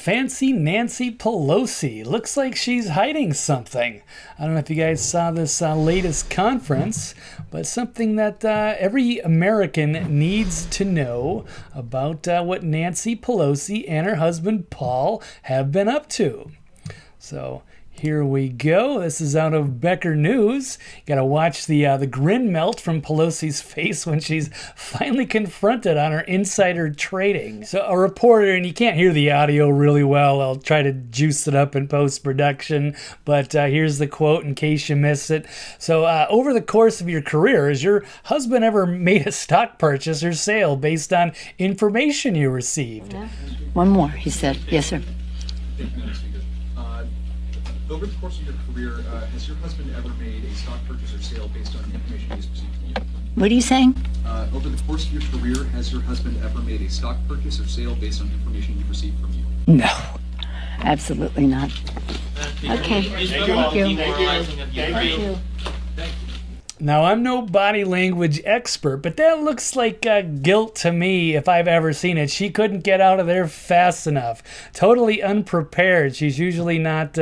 Fancy Nancy Pelosi. Looks like she's hiding something. I don't know if you guys saw this latest conference, but something that every American needs to know about what Nancy Pelosi and her husband Paul have been up to. So here we go. This is out of Becker News. Got to watch the grin melt from Pelosi's face when she's finally confronted on her insider trading. So a reporter, and you can't hear the audio really well. I'll try to juice it up in post-production, but here's the quote in case you missed it. So over the course of your career, has your husband ever made a stock purchase or sale based on information you received? Yeah. One more, he said. Yes, sir. Over the course of your career, has your husband ever made a stock purchase or sale based on information he's received from you? What are you saying? Over the course of your career, has your husband ever made a stock purchase or sale based on information he received from you? No, absolutely not. Okay, thank you. Now, I'm no body language expert, but that looks like guilt to me if I've ever seen it. She couldn't get out of there fast enough. Totally unprepared. She's usually not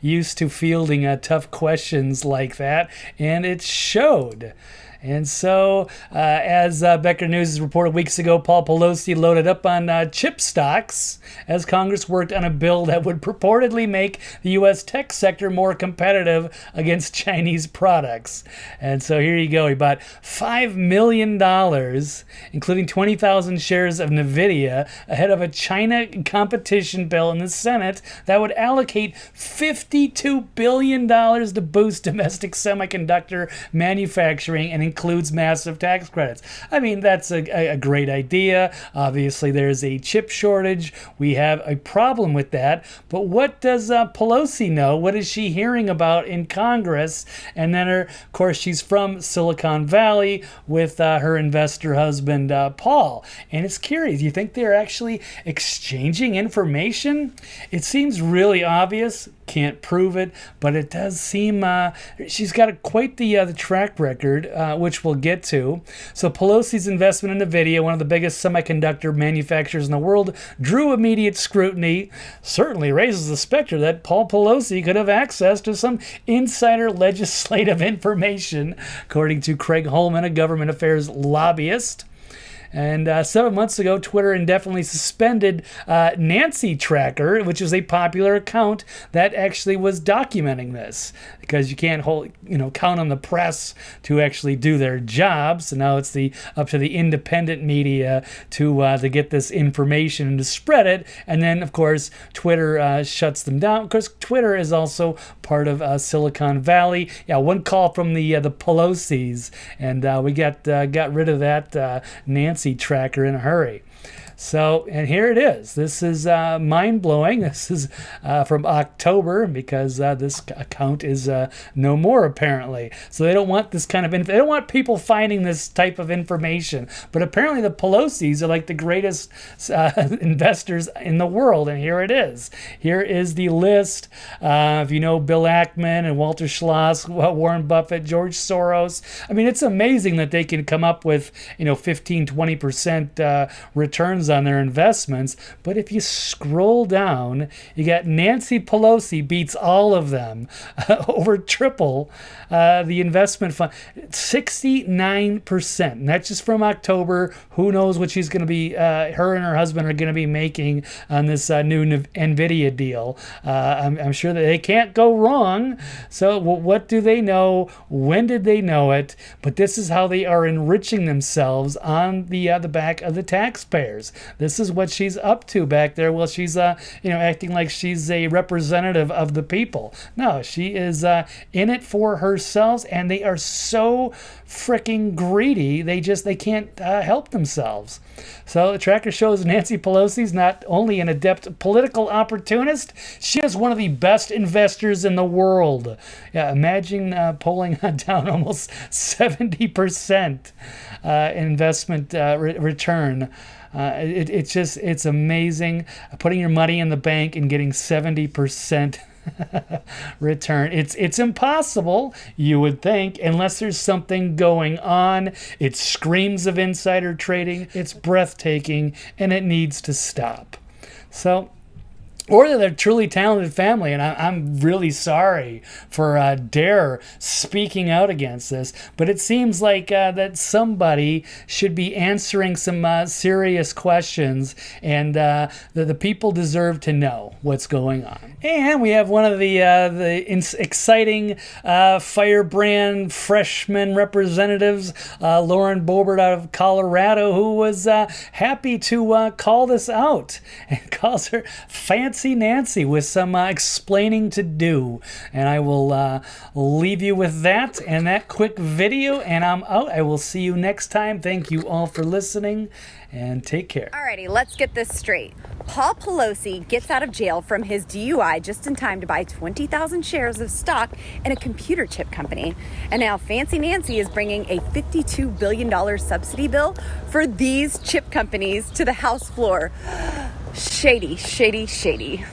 used to fielding tough questions like that, and it showed. And so, as Becker News reported weeks ago, Paul Pelosi loaded up on chip stocks as Congress worked on a bill that would purportedly make the U.S. tech sector more competitive against Chinese products. And so here you go. He bought $5 million, including 20,000 shares of NVIDIA, ahead of a China competition bill in the Senate that would allocate $52 billion to boost domestic semiconductor manufacturing and includes massive tax credits. I mean, that's a great idea. Obviously, there's a chip shortage. We have a problem with that. But what does Pelosi know? What is she hearing about in Congress? And then, of course, she's from Silicon Valley with her investor husband, Paul. And it's curious. You think they're actually exchanging information? It seems really obvious. Can't prove it, but it does seem she's got quite the track record, which we'll get to. So Pelosi's investment in NVIDIA, one of the biggest semiconductor manufacturers in the world, drew immediate scrutiny. Certainly raises the specter that Paul Pelosi could have access to some insider legislative information, according to Craig Holman, a government affairs lobbyist. And 7 months ago, Twitter indefinitely suspended Nancy Tracker, which is a popular account that actually was documenting this, because you can't count on the press to actually do their job. So now it's up to the independent media to get this information and to spread it. And then, of course, Twitter shuts them down. Of course, Twitter is also part of Silicon Valley. Yeah, one call from the Pelosis, and we got rid of that Nancy Tracker in a hurry. So, and here it is. This is mind-blowing. This is from October, because this account is no more, apparently. So they don't want this kind of they don't want people finding this type of information. But apparently the Pelosis are like the greatest investors in the world, and here it is. Here is the list. If you know Bill Ackman and Walter Schloss, Warren Buffett, George Soros. I mean, it's amazing that they can come up with 15-20% returns on their investments. But if you scroll down, you got Nancy Pelosi beats all of them, over triple the investment fund, 69%. And that's just from October. Who knows what she's going to be, her and her husband are going to be making on this new NVIDIA deal. I'm sure that they can't go wrong. So what do they know? When did they know it? But this is how they are enriching themselves on the back of the taxpayers. This is what she's up to back there. Well, she's acting like she's a representative of the people. No, she is in it for herself, and they are so freaking greedy. They can't help themselves. So the tracker shows Nancy Pelosi's not only an adept political opportunist, she is one of the best investors in the world. Yeah, imagine pulling down almost 70% investment return. It's amazing, putting your money in the bank and getting 70% return. It's impossible, you would think, unless there's something going on. It screams of insider trading. It's breathtaking, and it needs to stop. So or they're a truly talented family, and I'm really sorry for Dare speaking out against this, but it seems like that somebody should be answering some serious questions, and the people deserve to know what's going on. And we have one of the exciting firebrand freshman representatives, Lauren Boebert out of Colorado, who was happy to call this out and calls her Fancy Nancy with some explaining to do. And I will leave you with that and that quick video, and I'm out. I will see you next time. Thank you all for listening, and take care. Alrighty, let's get this straight. Paul Pelosi gets out of jail from his DUI just in time to buy 20,000 shares of stock in a computer chip company. And now Fancy Nancy is bringing a $52 billion subsidy bill for these chip companies to the House floor. Shady, shady, shady.